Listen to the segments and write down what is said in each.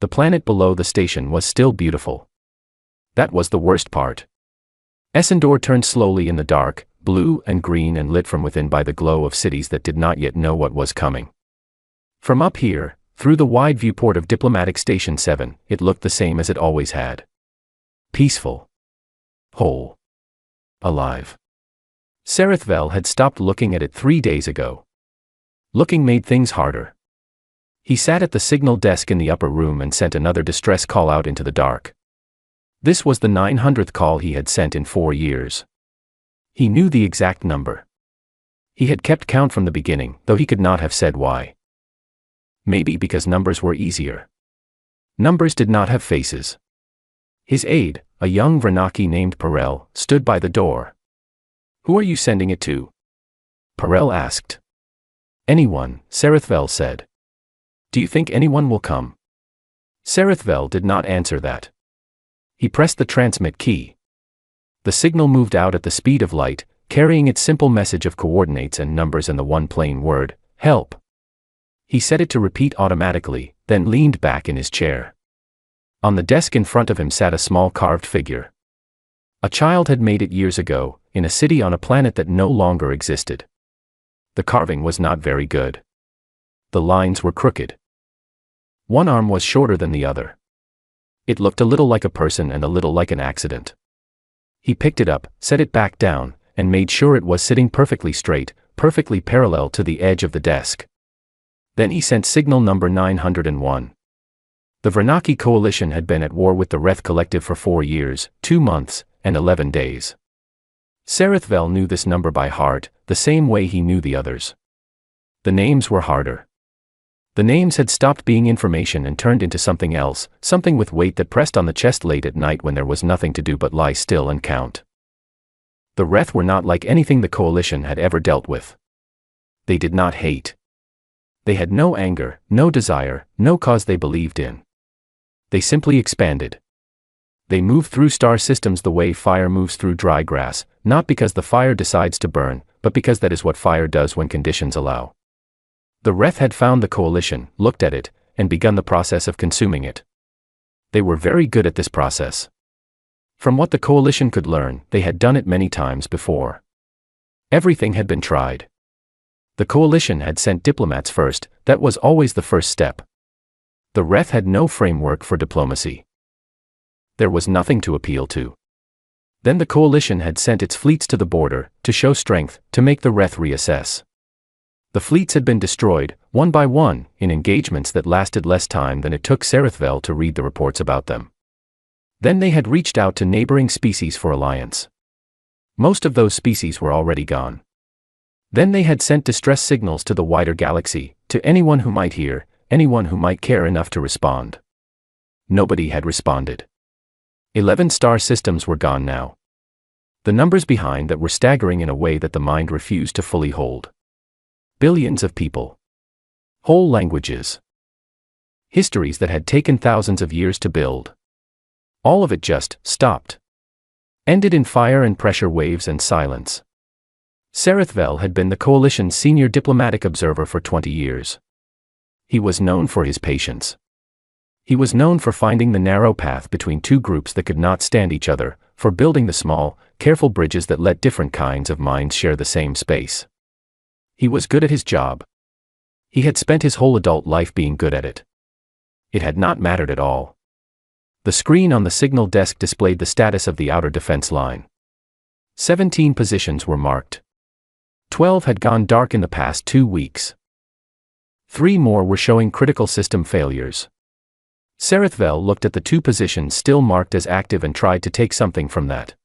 the planet below the station was still beautiful. That was the worst part. Essendor turned slowly in the dark, blue and green and lit from within by the glow of cities that did not yet know what was coming. From up here, through the wide viewport of Diplomatic Station 7, it looked the same as it always had. Peaceful. Whole. Alive. Serethvel had stopped looking at it 3 days ago. Looking made things harder. He sat at the signal desk in the upper room and sent another distress call out into the dark. This was the 900th call he had sent in 4 years. He knew the exact number. He had kept count from the beginning, though he could not have said why. Maybe because numbers were easier. Numbers did not have faces. His aide, a young Vranaki named Perel, stood by the door. "Who are you sending it to?" Perel asked. "Anyone," Serethvel said. "Do you think anyone will come?" Serethvel did not answer that. He pressed the transmit key. The signal moved out at the speed of light, carrying its simple message of coordinates and numbers and the one plain word, "Help." He set it to repeat automatically, then leaned back in his chair. On the desk in front of him sat a small carved figure. A child had made it years ago, in a city on a planet that no longer existed. The carving was not very good. The lines were crooked. One arm was shorter than the other. It looked a little like a person and a little like an accident. He picked it up, set it back down, and made sure it was sitting perfectly straight, perfectly parallel to the edge of the desk. Then he sent signal number 901. The Vranaki coalition had been at war with the Reth Collective for 4 years, 2 months, and 11 days. Serethvel knew this number by heart, the same way he knew the others. The names were harder. The names had stopped being information and turned into something else, something with weight that pressed on the chest late at night when there was nothing to do but lie still and count. The Reth were not like anything the coalition had ever dealt with. They did not hate. They had no anger, no desire, no cause they believed in. They simply expanded. They moved through star systems the way fire moves through dry grass, not because the fire decides to burn, but because that is what fire does when conditions allow. The Reth had found the coalition, looked at it, and begun the process of consuming it. They were very good at this process. From what the coalition could learn, they had done it many times before. Everything had been tried. The coalition had sent diplomats first, that was always the first step. The Reth had no framework for diplomacy. There was nothing to appeal to. Then the coalition had sent its fleets to the border, to show strength, to make the Reth reassess. The fleets had been destroyed, one by one, in engagements that lasted less time than it took Serethvel to read the reports about them. Then they had reached out to neighboring species for alliance. Most of those species were already gone. Then they had sent distress signals to the wider galaxy, to anyone who might hear, anyone who might care enough to respond. Nobody had responded. 11 star systems were gone now. The numbers behind that were staggering in a way that the mind refused to fully hold. Billions of people. Whole languages. Histories that had taken thousands of years to build. All of it just stopped. Ended in fire and pressure waves and silence. Serethvel had been the coalition's senior diplomatic observer for 20 years. He was known for his patience. He was known for finding the narrow path between two groups that could not stand each other, for building the small, careful bridges that let different kinds of minds share the same space. He was good at his job. He had spent his whole adult life being good at it. It had not mattered at all. The screen on the signal desk displayed the status of the outer defense line. 17 positions were marked. 12 had gone dark in the past 2 weeks. 3 more were showing critical system failures. Serethvel looked at the 2 positions still marked as active and tried to take something from that.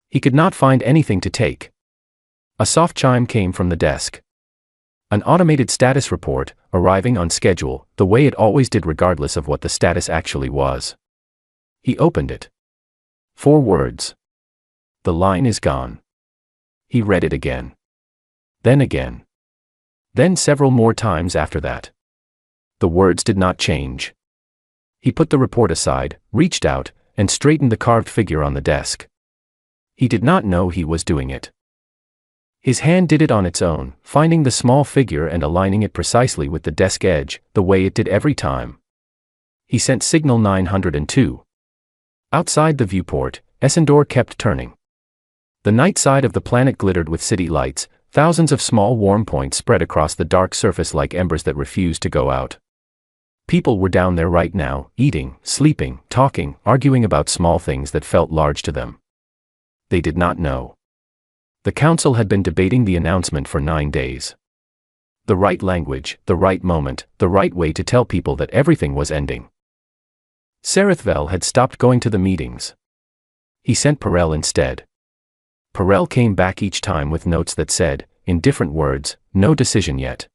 He could not find anything to take. A soft chime came from the desk. An automated status report, arriving on schedule, the way it always did regardless of what the status actually was. He opened it. 4 words. The line is gone. He read it again. Then again. Then several more times after that. The words did not change. He put the report aside, reached out, and straightened the carved figure on the desk. He did not know he was doing it. His hand did it on its own, finding the small figure and aligning it precisely with the desk edge, the way it did every time. He sent signal 902. Outside the viewport, Essendor kept turning. The night side of the planet glittered with city lights, thousands of small warm points spread across the dark surface like embers that refused to go out. People were down there right now, eating, sleeping, talking, arguing about small things that felt large to them. They did not know. The council had been debating the announcement for 9 days. The right language, the right moment, the right way to tell people that everything was ending. Serethvel had stopped going to the meetings. He sent Perel instead. Perel came back each time with notes that said, in different words, no decision yet.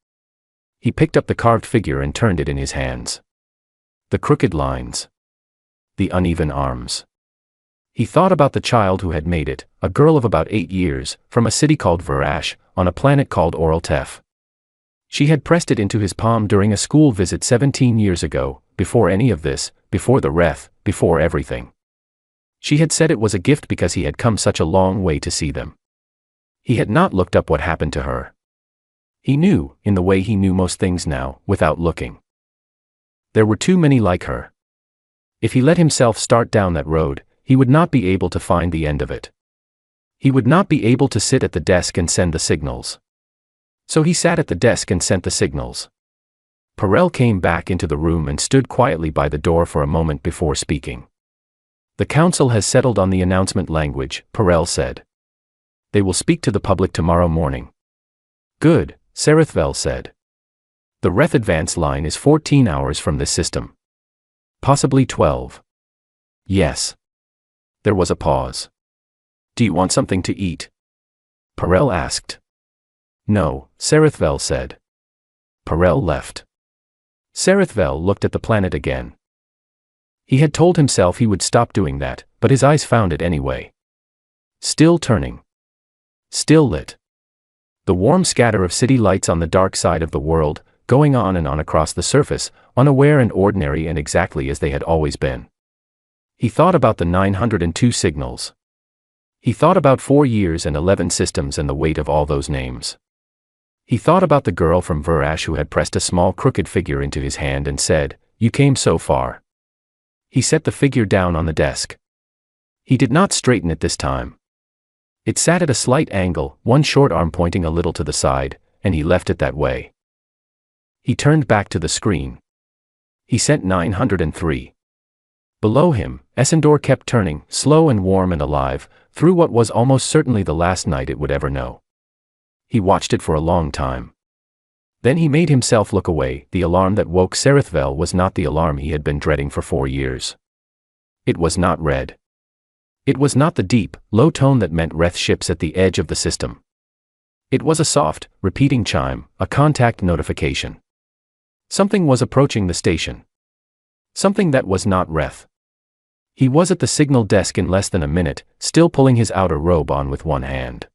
He picked up the carved figure and turned it in his hands. The crooked lines. The uneven arms. He thought about the child who had made it, a girl of about 8 years, from a city called Verash, on a planet called Oraltef. She had pressed it into his palm during a school visit 17 years ago, before any of this, before the wreath, before everything. She had said it was a gift because he had come such a long way to see them. He had not looked up what happened to her. He knew, in the way he knew most things now, without looking. There were too many like her. If he let himself start down that road, he would not be able to find the end of it. He would not be able to sit at the desk and send the signals. So he sat at the desk and sent the signals. Perel came back into the room and stood quietly by the door for a moment before speaking. The council has settled on the announcement language, Perel said. They will speak to the public tomorrow morning. Good, Serethvel said. The Reth advance line is 14 hours from this system. Possibly 12. Yes. There was a pause. Do you want something to eat? Perel asked. No, Serethvel said. Perel left. Serethvel looked at the planet again. He had told himself he would stop doing that, but his eyes found it anyway. Still turning. Still lit. The warm scatter of city lights on the dark side of the world, going on and on across the surface, unaware and ordinary and exactly as they had always been. He thought about the 902 signals. He thought about 4 years and 11 systems and the weight of all those names. He thought about the girl from Verash who had pressed a small crooked figure into his hand and said, "You came so far." He set the figure down on the desk. He did not straighten it this time. It sat at a slight angle, one short arm pointing a little to the side, and he left it that way. He turned back to the screen. He sent 903. Below him, Essendor kept turning, slow and warm and alive, through what was almost certainly the last night it would ever know. He watched it for a long time. Then he made himself look away. The alarm that woke Serethvel was not the alarm he had been dreading for 4 years. It was not red. It was not the deep, low tone that meant Reth ships at the edge of the system. It was a soft, repeating chime, a contact notification. Something was approaching the station. Something that was not Reth. He was at the signal desk in less than a minute, still pulling his outer robe on with one hand.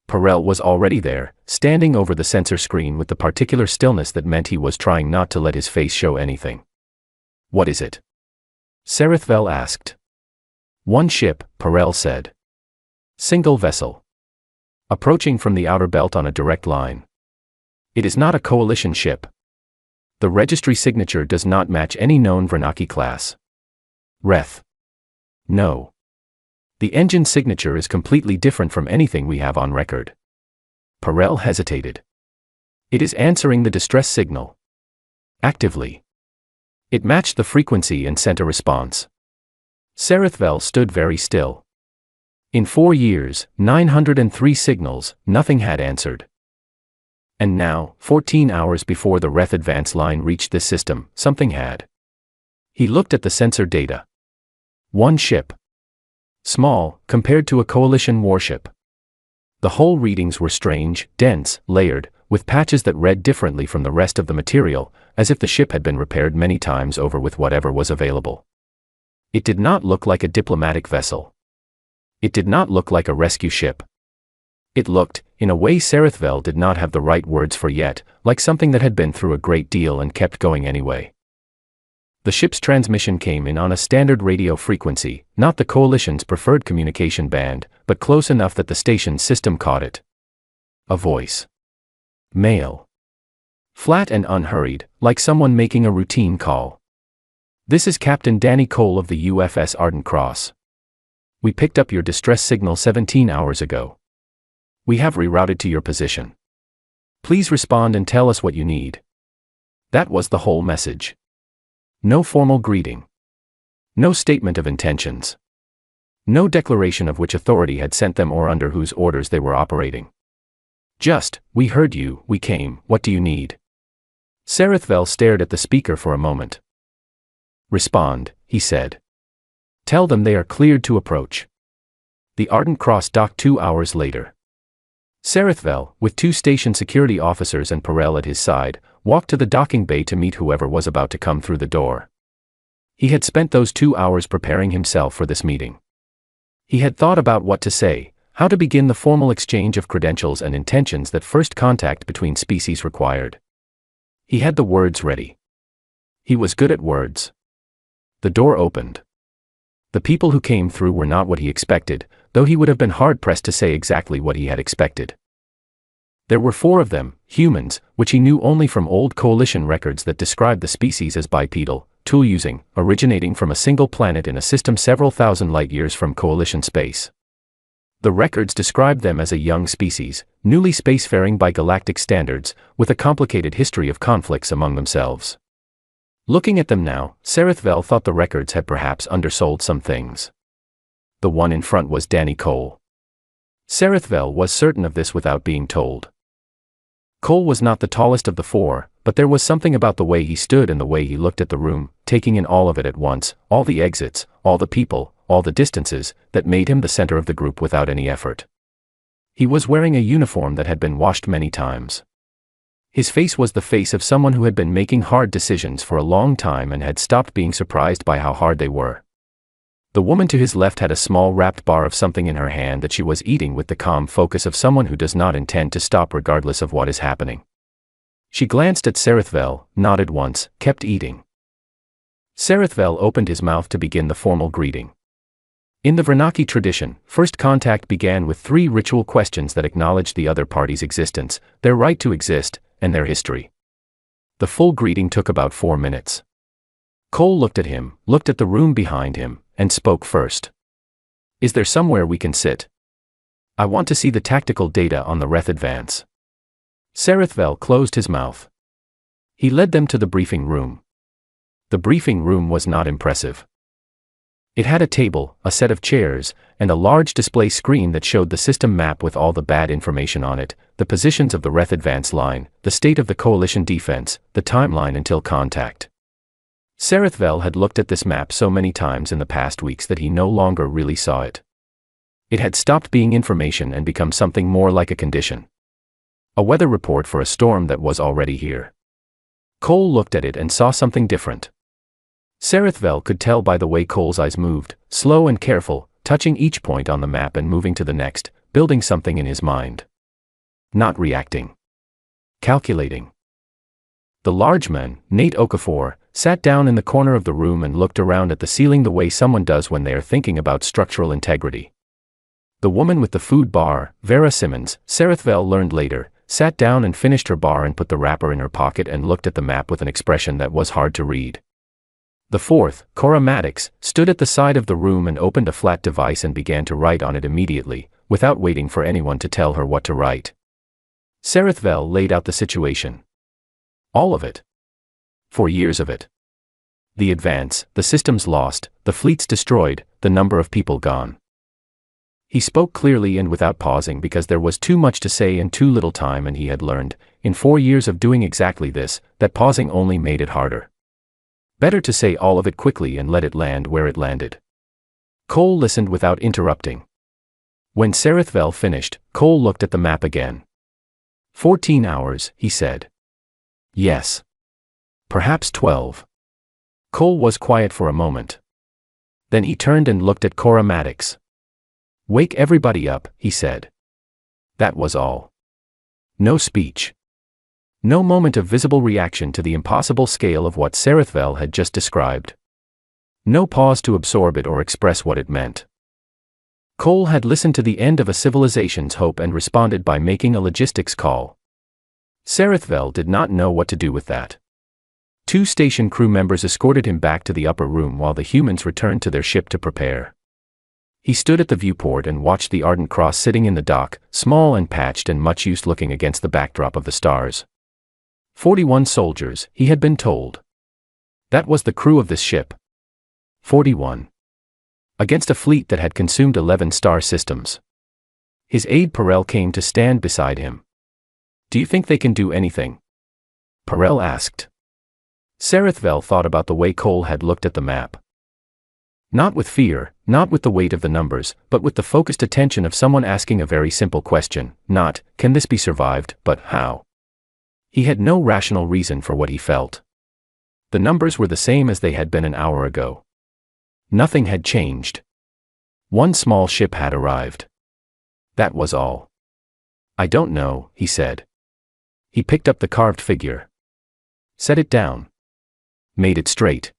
Perel was already there, standing over the sensor screen with the particular stillness that meant he was trying not to let his face show anything. "What is it?" Serethvel asked. "One ship," Perel said. "Single vessel. Approaching from the outer belt on a direct line. It is not a coalition ship. The registry signature does not match any known Vernaki class. Reth. No. The engine signature is completely different from anything we have on record." Perel hesitated. "It is answering the distress signal. Actively. It matched the frequency and sent a response." Serethvel stood very still. In 4 years, 903 signals, nothing had answered. And now, 14 hours before the Reth advance line reached this system, something had. He looked at the sensor data. One ship. Small, compared to a coalition warship. The whole readings were strange, dense, layered, with patches that read differently from the rest of the material, as if the ship had been repaired many times over with whatever was available. It did not look like a diplomatic vessel. It did not look like a rescue ship. It looked, in a way Serethvel did not have the right words for yet, like something that had been through a great deal and kept going anyway. The ship's transmission came in on a standard radio frequency, not the coalition's preferred communication band, but close enough that the station's system caught it. A voice. Male. Flat and unhurried, like someone making a routine call. This is Captain Danny Cole of the UFS Ardent Cross. We picked up your distress signal 17 hours ago. We have rerouted to your position. Please respond and tell us what you need. That was the whole message. No formal greeting. No statement of intentions. No declaration of which authority had sent them or under whose orders they were operating. Just, we heard you, we came, what do you need? Sarethvel stared at the speaker for a moment. Respond, he said. Tell them they are cleared to approach. The Ardent Cross docked 2 hours later. Sarethvel, with 2 station security officers and Perel at his side, walked to the docking bay to meet whoever was about to come through the door. He had spent those 2 hours preparing himself for this meeting. He had thought about what to say, how to begin the formal exchange of credentials and intentions that first contact between species required. He had the words ready. He was good at words. The door opened. The people who came through were not what he expected, though he would have been hard-pressed to say exactly what he had expected. There were 4 of them, humans, which he knew only from old Coalition records that described the species as bipedal, tool-using, originating from a single planet in a system several thousand light-years from Coalition space. The records described them as a young species, newly spacefaring by galactic standards, with a complicated history of conflicts among themselves. Looking at them now, Sarethvel thought the records had perhaps undersold some things. The one in front was Danny Cole. Sarethvel was certain of this without being told. Cole was not the tallest of the 4, but there was something about the way he stood and the way he looked at the room, taking in all of it at once, all the exits, all the people, all the distances, that made him the center of the group without any effort. He was wearing a uniform that had been washed many times. His face was the face of someone who had been making hard decisions for a long time and had stopped being surprised by how hard they were. The woman to his left had a small wrapped bar of something in her hand that she was eating with the calm focus of someone who does not intend to stop regardless of what is happening. She glanced at Sarethvel, nodded once, kept eating. Sarethvel opened his mouth to begin the formal greeting. In the Vernaki tradition, first contact began with 3 ritual questions that acknowledged the other party's existence, their right to exist, and their history. The full greeting took about 4 minutes. Cole looked at him, looked at the room behind him, and spoke first. Is there somewhere we can sit? I want to see the tactical data on the Reth advance. Sarethvel closed his mouth. He led them to the briefing room. The briefing room was not impressive. It had a table, a set of chairs, and a large display screen that showed the system map with all the bad information on it, the positions of the Reth advance line, the state of the Coalition defense, the timeline until contact. Sarethvel had looked at this map so many times in the past weeks that he no longer really saw it. It had stopped being information and become something more like a condition. A weather report for a storm that was already here. Cole looked at it and saw something different. Sarethvel could tell by the way Cole's eyes moved, slow and careful, touching each point on the map and moving to the next, building something in his mind. Not reacting. Calculating. The large man, Nate Okafor, sat down in the corner of the room and looked around at the ceiling the way someone does when they are thinking about structural integrity. The woman with the food bar, Vera Simmons, Sarethvel learned later, sat down and finished her bar and put the wrapper in her pocket and looked at the map with an expression that was hard to read. The 4th, Cora Maddox, stood at the side of the room and opened a flat device and began to write on it immediately, without waiting for anyone to tell her what to write. Sarethvel laid out the situation. All of it. 4 years of it. The advance, the systems lost, the fleets destroyed, the number of people gone. He spoke clearly and without pausing because there was too much to say and too little time, and he had learned, in 4 years of doing exactly this, that pausing only made it harder. Better to say all of it quickly and let it land where it landed. Cole listened without interrupting. When Sarethvel finished, Cole looked at the map again. 14 hours, he said. Yes. Perhaps 12. Cole was quiet for a moment. Then he turned and looked at Cora Maddox. Wake everybody up, he said. That was all. No speech. No moment of visible reaction to the impossible scale of what Sarethvel had just described. No pause to absorb it or express what it meant. Cole had listened to the end of a civilization's hope and responded by making a logistics call. Sarethvel did not know what to do with that. 2 station crew members escorted him back to the upper room while the humans returned to their ship to prepare. He stood at the viewport and watched the Ardent Cross sitting in the dock, small and patched and much used looking against the backdrop of the stars. 41 soldiers, he had been told. That was the crew of this ship. 41. Against a fleet that had consumed 11 star systems. His aide Perel came to stand beside him. "Do you think they can do anything?" Perel asked. Sarethvel thought about the way Cole had looked at the map. Not with fear, not with the weight of the numbers, but with the focused attention of someone asking a very simple question, not, "Can this be survived?" but "How?" He had no rational reason for what he felt. The numbers were the same as they had been an hour ago. Nothing had changed. One small ship had arrived. That was all. "I don't know," he said. He picked up the carved figure. Set it down. Made it straight.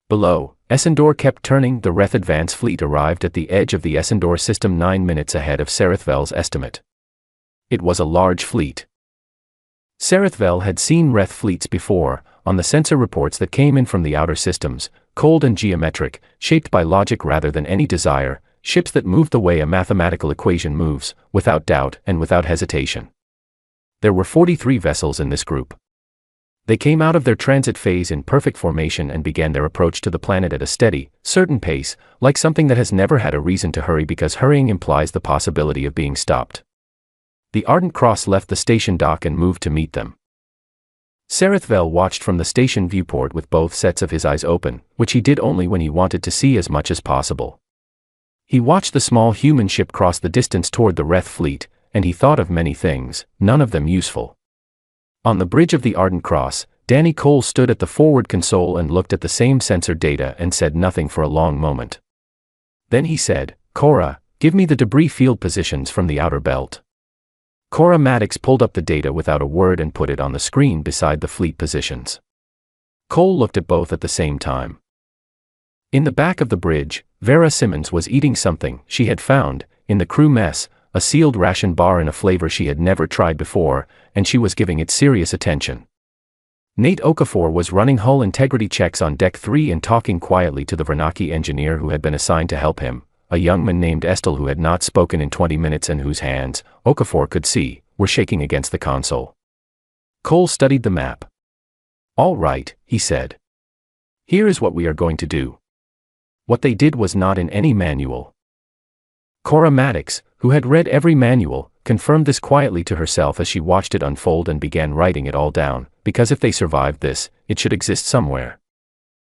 Below, Essendor kept turning. The Reth advance fleet arrived at the edge of the Essendor system 9 minutes ahead of Sarethvel's estimate. It was a large fleet. Sarethvel had seen Reth fleets before, on the sensor reports that came in from the outer systems, cold and geometric, shaped by logic rather than any desire, ships that moved the way a mathematical equation moves, without doubt and without hesitation. There were 43 vessels in this group. They came out of their transit phase in perfect formation and began their approach to the planet at a steady, certain pace, like something that has never had a reason to hurry because hurrying implies the possibility of being stopped. The Ardent Cross left the station dock and moved to meet them. Sarethvel watched from the station viewport with both sets of his eyes open, which he did only when he wanted to see as much as possible. He watched the small human ship cross the distance toward the Reth fleet, and he thought of many things, none of them useful. On the bridge of the Ardent Cross, Danny Cole stood at the forward console and looked at the same sensor data and said nothing for a long moment. Then he said, "Cora, give me the debris field positions from the outer belt." Cora Maddox pulled up the data without a word and put it on the screen beside the fleet positions. Cole looked at both at the same time. In the back of the bridge, Vera Simmons was eating something she had found, in the crew mess, a sealed ration bar in a flavor she had never tried before, and she was giving it serious attention. Nate Okafor was running hull integrity checks on Deck 3 and talking quietly to the Vernaki engineer who had been assigned to help him, a young man named Estel who had not spoken in 20 minutes and whose hands, Okafor could see, were shaking against the console. Cole studied the map. "All right," he said. "Here is what we are going to do." What they did was not in any manual. Cora Maddox, who had read every manual, confirmed this quietly to herself as she watched it unfold and began writing it all down, because if they survived this, it should exist somewhere.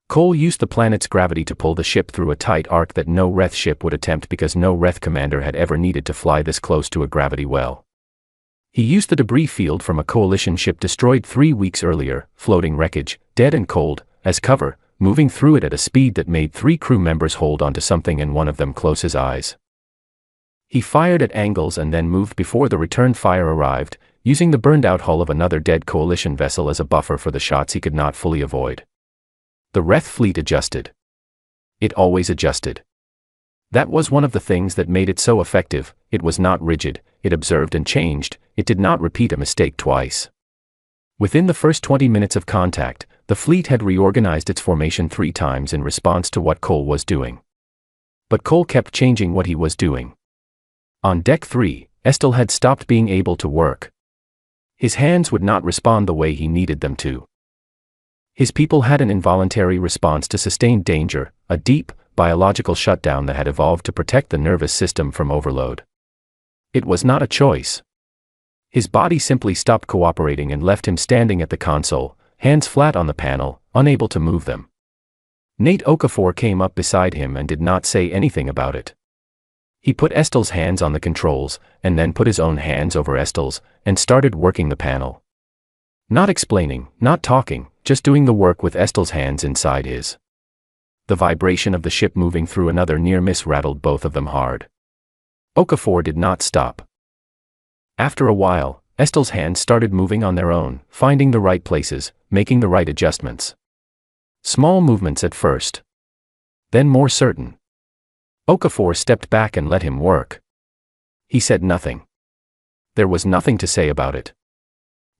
Cole used the planet's gravity to pull the ship through a tight arc that no Reth ship would attempt because no Reth commander had ever needed to fly this close to a gravity well. He used the debris field from a coalition ship destroyed 3 weeks earlier, floating wreckage, dead and cold, as cover, moving through it at a speed that made 3 crew members hold onto something and one of them close his eyes. He fired at angles and then moved before the return fire arrived, using the burned-out hull of another dead coalition vessel as a buffer for the shots he could not fully avoid. The Reth fleet adjusted. It always adjusted. That was one of the things that made it so effective. It was not rigid, it observed and changed, it did not repeat a mistake twice. Within the first 20 minutes of contact, the fleet had reorganized its formation 3 times in response to what Cole was doing. But Cole kept changing what he was doing. On Deck 3, Estel had stopped being able to work. His hands would not respond the way he needed them to. His people had an involuntary response to sustained danger, a deep, biological shutdown that had evolved to protect the nervous system from overload. It was not a choice. His body simply stopped cooperating and left him standing at the console, hands flat on the panel, unable to move them. Nate Okafor came up beside him and did not say anything about it. He put Estel's hands on the controls, and then put his own hands over Estel's, and started working the panel. Not explaining, not talking, just doing the work with Estel's hands inside his. The vibration of the ship moving through another near miss rattled both of them hard. Okafor did not stop. After a while, Estel's hands started moving on their own, finding the right places, making the right adjustments. Small movements at first. Then more certain. Okafor stepped back and let him work. He said nothing. There was nothing to say about it.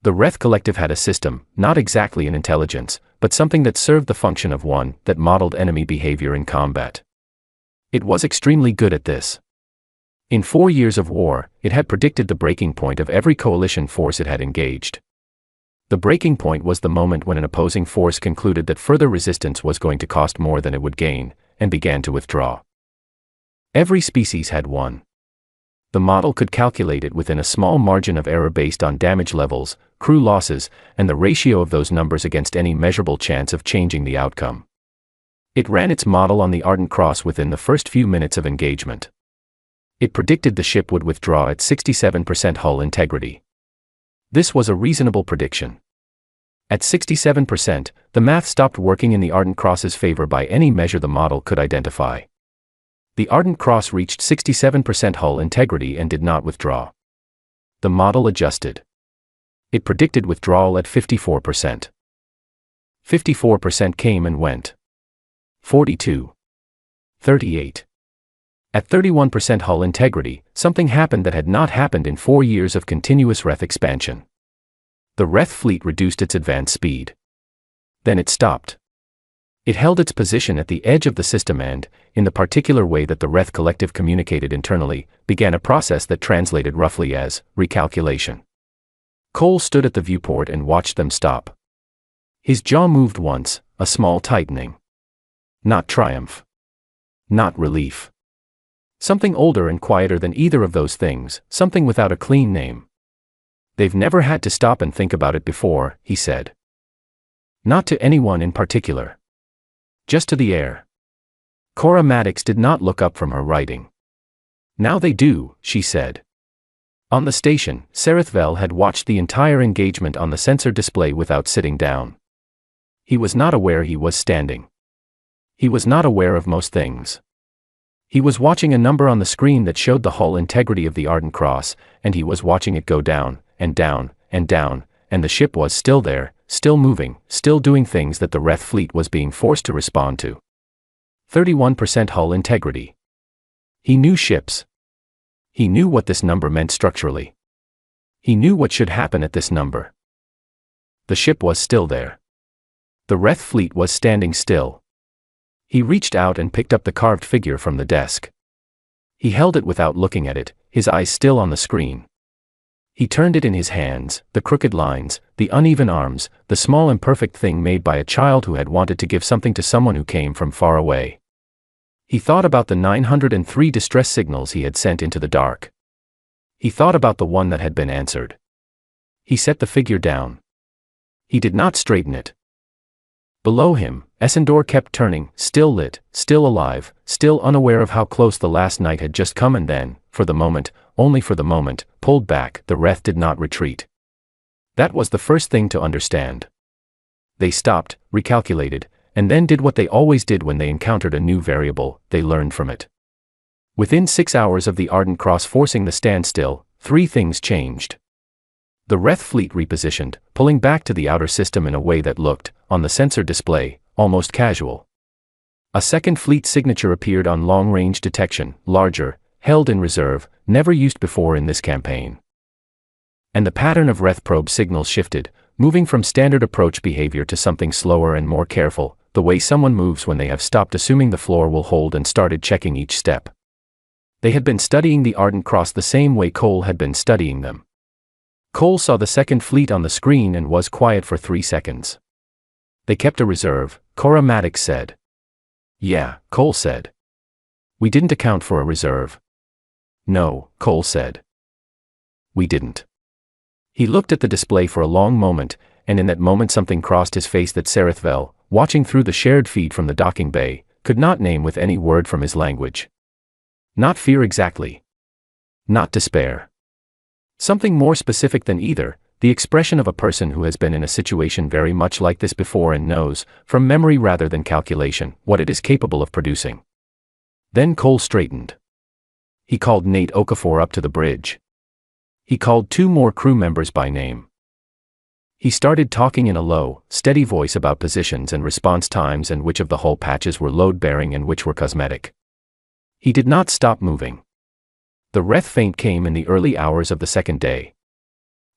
The Reth Collective had a system, not exactly an intelligence, but something that served the function of one that modeled enemy behavior in combat. It was extremely good at this. In 4 years of war, it had predicted the breaking point of every coalition force it had engaged. The breaking point was the moment when an opposing force concluded that further resistance was going to cost more than it would gain, and began to withdraw. Every species had one. The model could calculate it within a small margin of error based on damage levels, crew losses, and the ratio of those numbers against any measurable chance of changing the outcome. It ran its model on the Ardent Cross within the first few minutes of engagement. It predicted the ship would withdraw at 67% hull integrity. This was a reasonable prediction. At 67%, the math stopped working in the Ardent Cross's favor by any measure the model could identify. The Ardent Cross reached 67% hull integrity and did not withdraw. The model adjusted. It predicted withdrawal at 54%. 54% came and went. 42. 38. At 31% hull integrity, something happened that had not happened in 4 years of continuous REF expansion. The REF fleet reduced its advance speed. Then it stopped. It held its position at the edge of the system and, in the particular way that the REF collective communicated internally, began a process that translated roughly as recalculation. Cole stood at the viewport and watched them stop. His jaw moved once, a small tightening. Not triumph. Not relief. Something older and quieter than either of those things, something without a clean name. They've never had to stop and think about it before, he said. Not to anyone in particular. Just to the air. Cora Maddox did not look up from her writing. Now they do, she said. On the station, Serethvel had watched the entire engagement on the sensor display without sitting down. He was not aware he was standing. He was not aware of most things. He was watching a number on the screen that showed the hull integrity of the Ardent Cross, and he was watching it go down, and down, and down, and the ship was still there, still moving, still doing things that the REF fleet was being forced to respond to. 31% hull integrity. He knew ships. He knew what this number meant structurally. He knew what should happen at this number. The ship was still there. The REF fleet was standing still. He reached out and picked up the carved figure from the desk. He held it without looking at it, his eyes still on the screen. He turned it in his hands, the crooked lines, the uneven arms, the small imperfect thing made by a child who had wanted to give something to someone who came from far away. He thought about the 903 distress signals he had sent into the dark. He thought about the one that had been answered. He set the figure down. He did not straighten it. Below him, Essendor kept turning, still lit, still alive, still unaware of how close the last night had just come, and then, for the moment, only for the moment, pulled back. The REF did not retreat. That was the first thing to understand. They stopped, recalculated, and then did what they always did when they encountered a new variable: they learned from it. Within 6 hours of the Ardent Cross forcing the standstill, 3 things changed. The REF fleet repositioned, pulling back to the outer system in a way that looked, on the sensor display, almost casual. A second fleet signature appeared on long-range detection, larger, held in reserve, never used before in this campaign. And the pattern of REF probe signals shifted, moving from standard approach behavior to something slower and more careful, the way someone moves when they have stopped assuming the floor will hold and started checking each step. They had been studying the Ardent Cross the same way Cole had been studying them. Cole saw the second fleet on the screen and was quiet for 3 seconds. They kept a reserve, Cora Maddox said. Yeah, Cole said. We didn't account for a reserve. No, Cole said. We didn't. He looked at the display for a long moment, and in that moment something crossed his face that Serethvel, watching through the shared feed from the docking bay, could not name with any word from his language. Not fear exactly. Not despair. Something more specific than either, the expression of a person who has been in a situation very much like this before and knows, from memory rather than calculation, what it is capable of producing. Then Cole straightened. He called Nate Okafor up to the bridge. He called 2 more crew members by name. He started talking in a low, steady voice about positions and response times and which of the hull patches were load-bearing and which were cosmetic. He did not stop moving. The REF feint came in the early hours of the second day.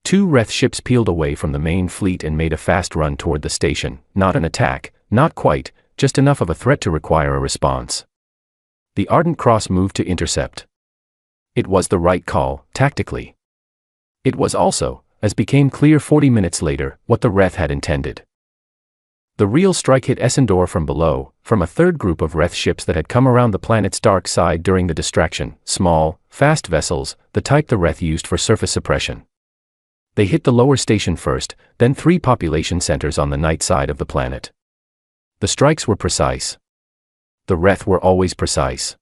Two Wraith ships peeled away from the main fleet and made a fast run toward the station, not an attack, not quite, just enough of a threat to require a response. The Ardent Cross moved to intercept. It was the right call, tactically. It was also, as became clear 40 minutes later, what the Wraith had intended. The real strike hit Essendor from below, from a third group of Wraith ships that had come around the planet's dark side during the distraction, small, fast vessels, the type the Wraith used for surface suppression. They hit the lower station first, then 3 population centers on the night side of the planet. The strikes were precise. The Wraith were always precise.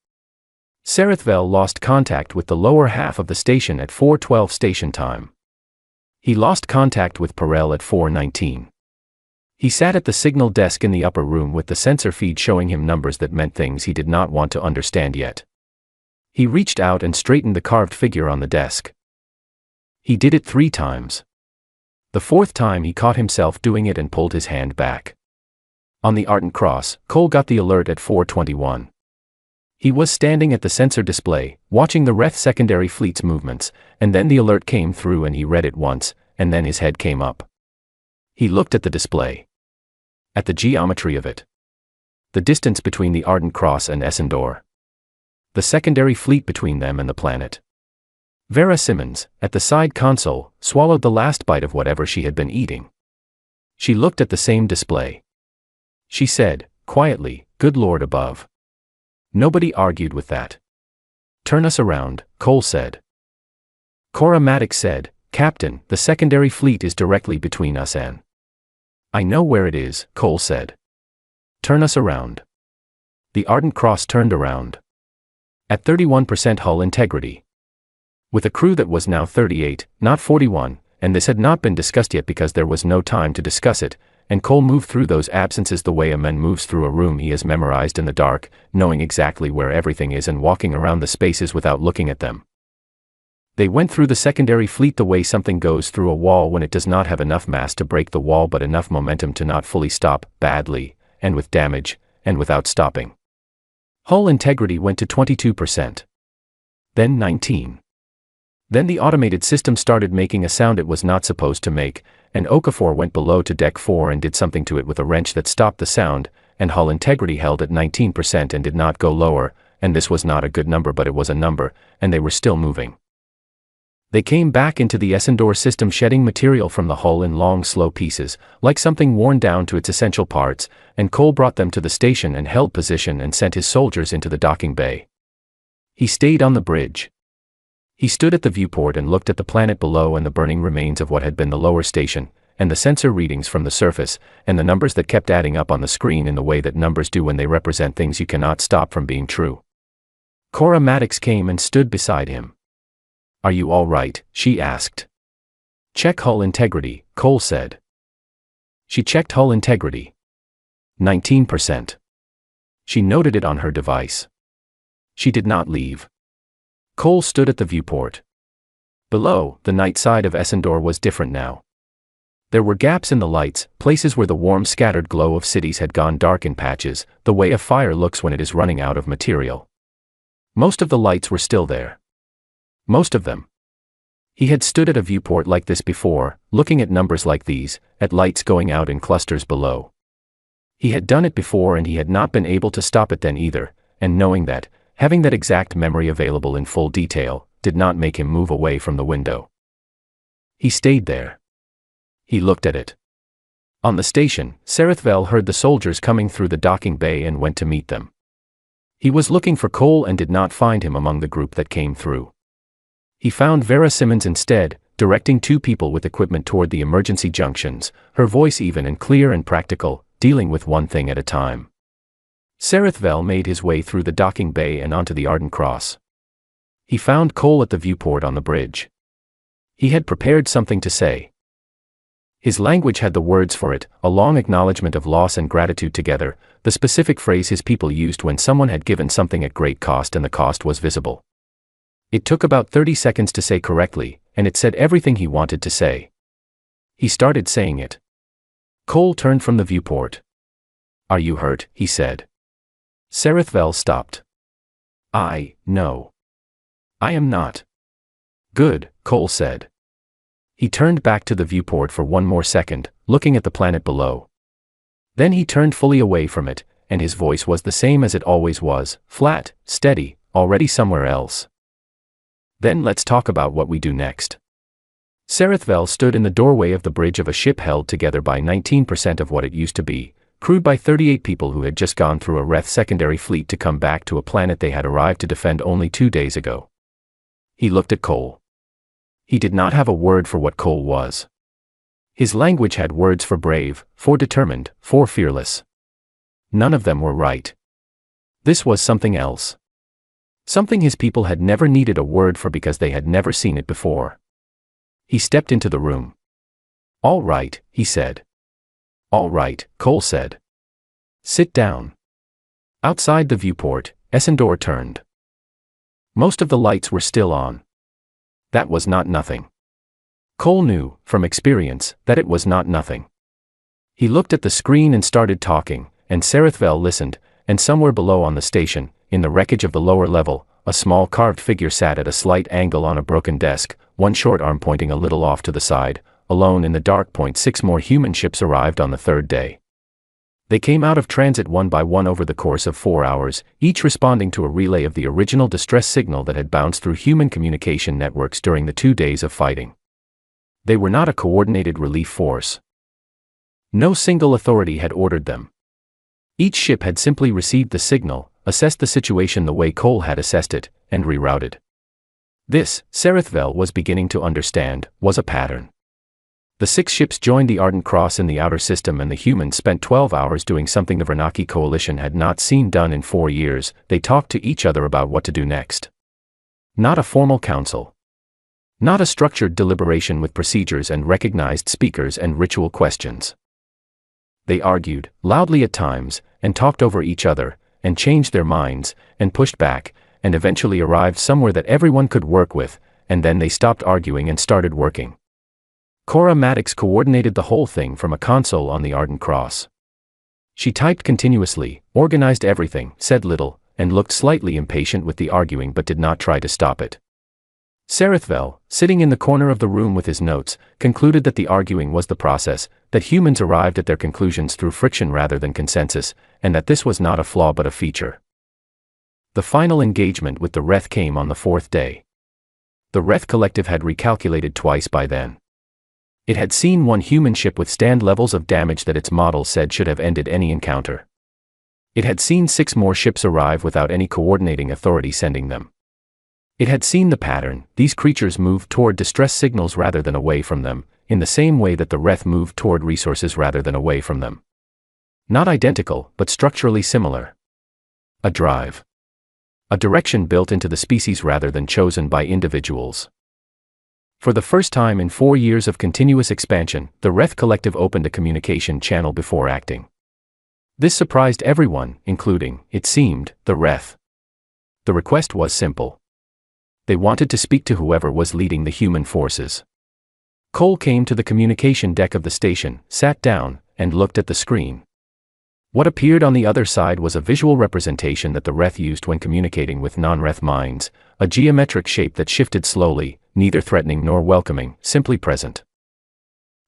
Serethvel lost contact with the lower half of the station at 4:12 station time. He lost contact with Perel at 4:19. He sat at the signal desk in the upper room with the sensor feed showing him numbers that meant things he did not want to understand yet. He reached out and straightened the carved figure on the desk. He did it 3 times. The 4th time he caught himself doing it and pulled his hand back. On the Ardent Cross, Cole got the alert at 4:21. He was standing at the sensor display, watching the Wraith secondary fleet's movements, and then the alert came through and he read it once, and then his head came up. He looked at the display. At the geometry of it. The distance between the Ardent Cross and Essendor. The secondary fleet between them and the planet. Vera Simmons, at the side console, swallowed the last bite of whatever she had been eating. She looked at the same display. She said, quietly, "Good Lord above." Nobody argued with that. "Turn us around," Cole said. Cora Maddox said, "Captain, the secondary fleet is directly between us and..." "I know where it is," Cole said. "Turn us around." The Ardent Cross turned around. At 31% hull integrity. With a crew that was now 38, not 41, and this had not been discussed yet because there was no time to discuss it, and Cole moved through those absences the way a man moves through a room he has memorized in the dark, knowing exactly where everything is and walking around the spaces without looking at them. They went through the secondary fleet the way something goes through a wall when it does not have enough mass to break the wall but enough momentum to not fully stop, badly, and with damage, and without stopping. Hull integrity went to 22%. Then 19%. Then the automated system started making a sound it was not supposed to make, and Okafor went below to Deck 4 and did something to it with a wrench that stopped the sound, and hull integrity held at 19% and did not go lower, and this was not a good number but it was a number, and they were still moving. They came back into the Essendor system shedding material from the hull in long slow pieces, like something worn down to its essential parts, and Cole brought them to the station and held position and sent his soldiers into the docking bay. He stayed on the bridge. He stood at the viewport and looked at the planet below and the burning remains of what had been the lower station, and the sensor readings from the surface, and the numbers that kept adding up on the screen in the way that numbers do when they represent things you cannot stop from being true. Cora Maddox came and stood beside him. "Are you all right?" she asked. "Check hull integrity," Cole said. She checked hull integrity. 19%. She noted it on her device. She did not leave. Cole stood at the viewport. Below, the night side of Essendor was different now. There were gaps in the lights, places where the warm scattered glow of cities had gone dark in patches, the way a fire looks when it is running out of material. Most of the lights were still there. Most of them. He had stood at a viewport like this before, looking at numbers like these, at lights going out in clusters below. He had done it before and he had not been able to stop it then either, and knowing that, having that exact memory available in full detail, did not make him move away from the window. He stayed there. He looked at it. On the station, Serethvel heard the soldiers coming through the docking bay and went to meet them. He was looking for Cole and did not find him among the group that came through. He found Vera Simmons instead, directing 2 people with equipment toward the emergency junctions, her voice even and clear and practical, dealing with one thing at a time. Serethvel made his way through the docking bay and onto the Ardent Cross. He found Cole at the viewport on the bridge. He had prepared something to say. His language had the words for it, a long acknowledgement of loss and gratitude together, the specific phrase his people used when someone had given something at great cost and the cost was visible. It took about 30 seconds to say correctly, and it said everything he wanted to say. He started saying it. Cole turned from the viewport. "Are you hurt?" he said. Serethvel stopped. No. I am not." "Good," Cole said. He turned back to the viewport for one more second, looking at the planet below. Then he turned fully away from it, and his voice was the same as it always was, flat, steady, already somewhere else. Then let's talk about what we do next. Serethvel stood in the doorway of the bridge of a ship held together by 19% of what it used to be, crewed by 38 people who had just gone through a Reth secondary fleet to come back to a planet they had arrived to defend only 2 days ago. He looked at Cole. He did not have a word for what Cole was. His language had words for brave, for determined, for fearless. None of them were right. This was something else. Something his people had never needed a word for because they had never seen it before. He stepped into the room. "All right," he said. "All right," Cole said. "Sit down." Outside the viewport, Essendor turned. Most of the lights were still on. That was not nothing. Cole knew, from experience, that it was not nothing. He looked at the screen and started talking, and Serethvel listened, and somewhere below on the station, in the wreckage of the lower level, a small carved figure sat at a slight angle on a broken desk, one short arm pointing a little off to the side. Alone in the dark. 6 more human ships arrived on the 3rd day. They came out of transit one by one over the course of 4 hours, each responding to a relay of the original distress signal that had bounced through human communication networks during the 2 days of fighting. They were not a coordinated relief force. No single authority had ordered them. Each ship had simply received the signal, assessed the situation the way Cole had assessed it, and rerouted. This, Serethvel was beginning to understand, was a pattern. The 6 ships joined the Ardent Cross in the outer system, and the humans spent 12 hours doing something the Vernaki coalition had not seen done in 4 years. They talked to each other about what to do next. Not a formal council. Not a structured deliberation with procedures and recognized speakers and ritual questions. They argued, loudly at times, and talked over each other, and changed their minds, and pushed back, and eventually arrived somewhere that everyone could work with, and then they stopped arguing and started working. Cora Maddox coordinated the whole thing from a console on the Ardent Cross. She typed continuously, organized everything, said little, and looked slightly impatient with the arguing but did not try to stop it. Serethvel, sitting in the corner of the room with his notes, concluded that the arguing was the process, that humans arrived at their conclusions through friction rather than consensus, and that this was not a flaw but a feature. The final engagement with the Reth came on the 4th day. The Reth collective had recalculated twice by then. It had seen one human ship withstand levels of damage that its model said should have ended any encounter. It had seen 6 more ships arrive without any coordinating authority sending them. It had seen the pattern: these creatures moved toward distress signals rather than away from them, in the same way that the Reth moved toward resources rather than away from them. Not identical, but structurally similar. A drive. A direction built into the species rather than chosen by individuals. For the first time in 4 years of continuous expansion, the Reth collective opened a communication channel before acting. This surprised everyone, including, it seemed, the Reth. The request was simple. They wanted to speak to whoever was leading the human forces. Cole came to the communication deck of the station, sat down, and looked at the screen. What appeared on the other side was a visual representation that the Reth used when communicating with non-Reth minds, a geometric shape that shifted slowly, neither threatening nor welcoming, simply present.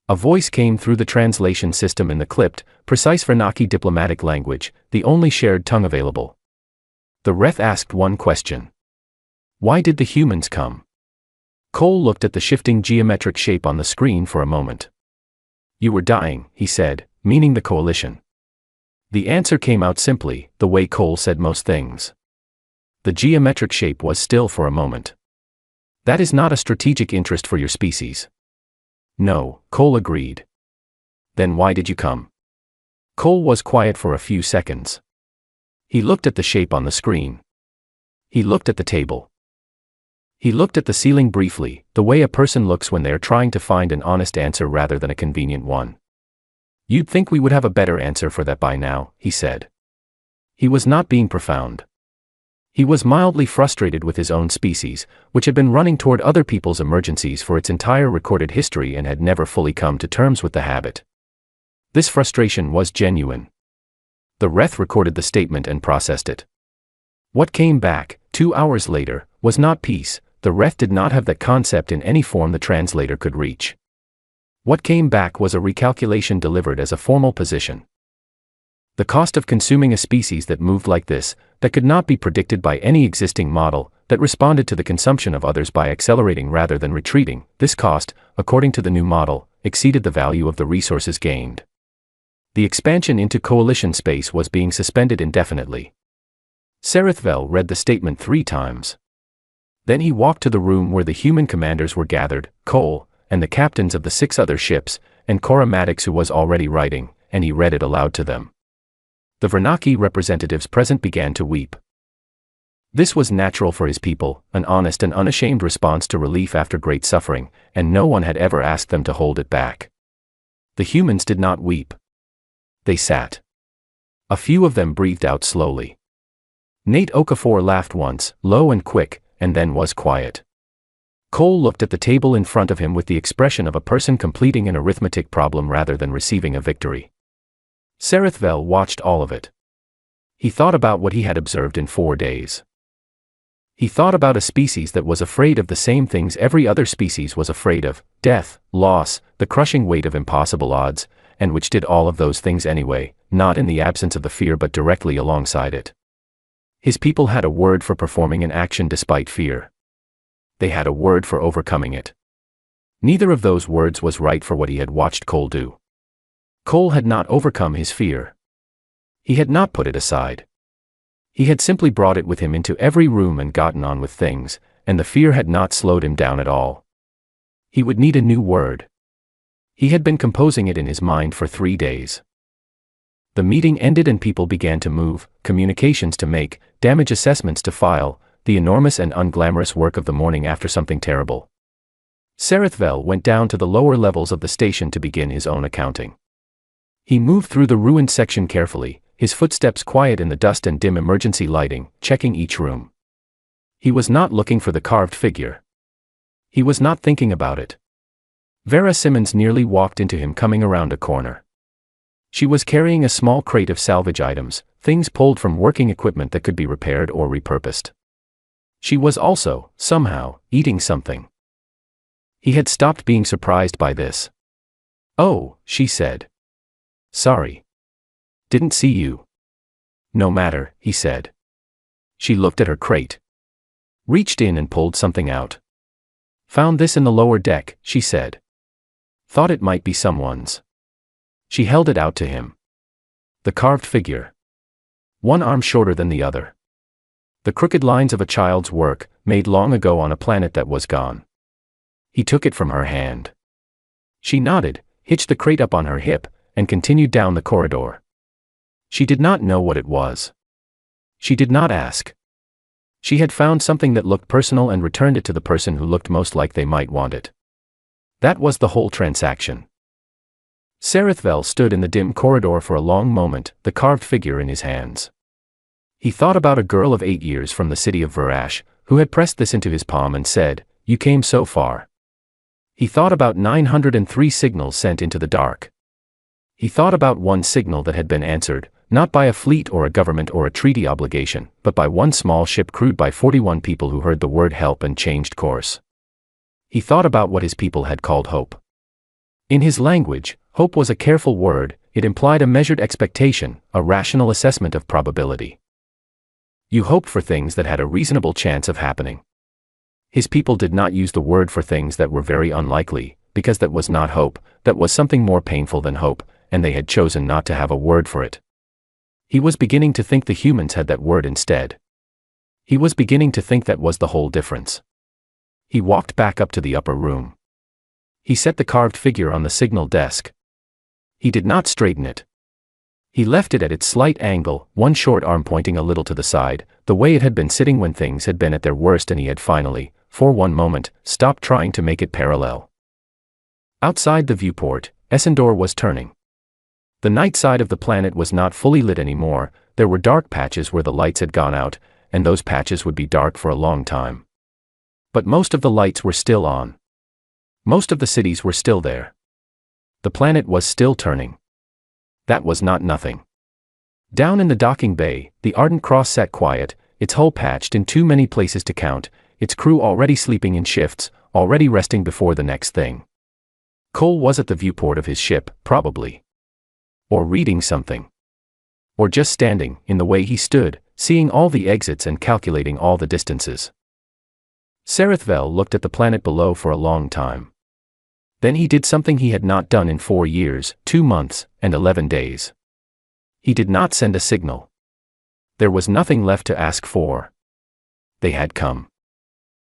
A voice came through the translation system in the clipped, precise Vernaki diplomatic language, the only shared tongue available. The Reth asked one question. Why did the humans come? Cole looked at the shifting geometric shape on the screen for a moment. You were dying, he said, meaning the coalition. The answer came out simply, the way Cole said most things. The geometric shape was still for a moment. That is not a strategic interest for your species. No, Cole agreed. Then why did you come? Cole was quiet for a few seconds. He looked at the shape on the screen. He looked at the table. He looked at the ceiling briefly, the way a person looks when they are trying to find an honest answer rather than a convenient one. You'd think we would have a better answer for that by now, he said. He was not being profound. He was mildly frustrated with his own species, which had been running toward other people's emergencies for its entire recorded history and had never fully come to terms with the habit. This frustration was genuine. The Reth recorded the statement and processed it. What came back, 2 hours later, was not peace. The Reth did not have that concept in any form the translator could reach. What came back was a recalculation delivered as a formal position. The cost of consuming a species that moved like this, that could not be predicted by any existing model, that responded to the consumption of others by accelerating rather than retreating, this cost, according to the new model, exceeded the value of the resources gained. The expansion into coalition space was being suspended indefinitely. Serethvel read the statement 3 times. Then he walked to the room where the human commanders were gathered, Cole, and the captains of the 6 other ships, and Cora Maddox, who was already writing, and he read it aloud to them. The Vernaki representatives present began to weep. This was natural for his people, an honest and unashamed response to relief after great suffering, and no one had ever asked them to hold it back. The humans did not weep. They sat. A few of them breathed out slowly. Nate Okafor laughed once, low and quick, and then was quiet. Cole looked at the table in front of him with the expression of a person completing an arithmetic problem rather than receiving a victory. Serethvel watched all of it. He thought about what he had observed in 4 days. He thought about a species that was afraid of the same things every other species was afraid of: death, loss, the crushing weight of impossible odds, and which did all of those things anyway, not in the absence of the fear but directly alongside it. His people had a word for performing an action despite fear. They had a word for overcoming it. Neither of those words was right for what he had watched Cole do. Cole had not overcome his fear. He had not put it aside. He had simply brought it with him into every room and gotten on with things, and the fear had not slowed him down at all. He would need a new word. He had been composing it in his mind for 3 days. The meeting ended and people began to move, communications to make, damage assessments to file, the enormous and unglamorous work of the morning after something terrible. Serethvel went down to the lower levels of the station to begin his own accounting. He moved through the ruined section carefully, his footsteps quiet in the dust and dim emergency lighting, checking each room. He was not looking for the carved figure. He was not thinking about it. Vera Simmons nearly walked into him coming around a corner. She was carrying a small crate of salvage items, things pulled from working equipment that could be repaired or repurposed. She was also, somehow, eating something. He had stopped being surprised by this. "Oh," she said. "Sorry. Didn't see you." "No matter," he said. She looked at her crate. Reached in and pulled something out. "Found this in the lower deck," she said. "Thought it might be someone's." She held it out to him. The carved figure. One arm shorter than the other. The crooked lines of a child's work, made long ago on a planet that was gone. He took it from her hand. She nodded, hitched the crate up on her hip, and continued down the corridor. She did not know what it was. She did not ask. She had found something that looked personal and returned it to the person who looked most like they might want it. That was the whole transaction. Serethvel stood in the dim corridor for a long moment, the carved figure in his hands. He thought about a girl of 8 years from the city of Verash, who had pressed this into his palm and said, "You came so far." He thought about 903 signals sent into the dark. He thought about one signal that had been answered, not by a fleet or a government or a treaty obligation, but by one small ship crewed by 41 people who heard the word help and changed course. He thought about what his people had called hope. In his language, hope was a careful word. It implied a measured expectation, a rational assessment of probability. You hoped for things that had a reasonable chance of happening. His people did not use the word for things that were very unlikely, because that was not hope, that was something more painful than hope, and they had chosen not to have a word for it. He was beginning to think the humans had that word instead. He was beginning to think that was the whole difference. He walked back up to the upper room. He set the carved figure on the signal desk. He did not straighten it. He left it at its slight angle, one short arm pointing a little to the side, the way it had been sitting when things had been at their worst, and he had finally, for one moment, stopped trying to make it parallel. Outside the viewport, Essendor was turning. The night side of the planet was not fully lit anymore. There were dark patches where the lights had gone out, and those patches would be dark for a long time. But most of the lights were still on. Most of the cities were still there. The planet was still turning. That was not nothing. Down in the docking bay, the Ardent Cross sat quiet, its hull patched in too many places to count, its crew already sleeping in shifts, already resting before the next thing. Cole was at the viewport of his ship, probably. Or reading something. Or just standing, in the way he stood, seeing all the exits and calculating all the distances. Serethvel looked at the planet below for a long time. Then he did something he had not done in 4 years, 2 months, and 11 days. He did not send a signal. There was nothing left to ask for. They had come.